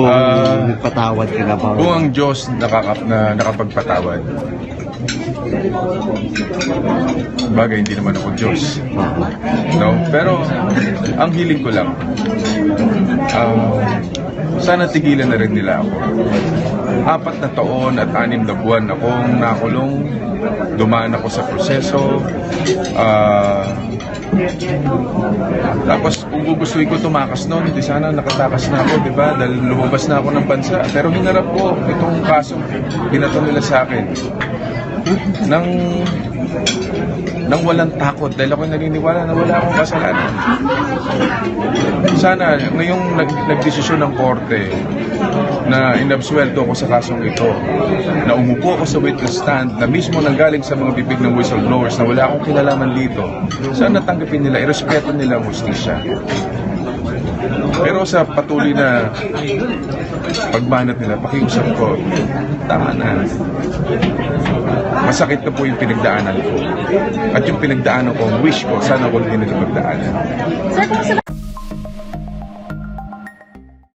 Kung patawad ka na ba? Kung ang Diyos nakapagpatawad, bagay hindi naman ako Diyos. No? Pero ang hiling ko lang, sana tigilan na rin nila ako. 4 na taon at 6 na buwan akong nakulong, dumaan ako sa proseso, tapos kung gugustuhin ko tumakas noon, hindi sana nakatakas na ako, di ba? Dahil lumabas na ako ng bansa. Pero hinarap ko itong kaso, binato nila sa akin nang walang takot dahil ako naniniwala na wala akong kasalanan. Sana ngayong nagdesisyon ng korte na inabsuelto ko sa kasong ito, na umupo ako sa witness stand na mismo nanggaling sa mga bibig ng whistleblowers na wala akong kinalaman dito, sana tanggapin nila, irespeto nila ang hustisya. Pero sa patuloy na pagbanat nila, pakiusap ko, tama na. Masakit na po yung pinagdaanan ko. At yung pinagdaanan ko, wish ko, sana huwag din nila pagdaanan.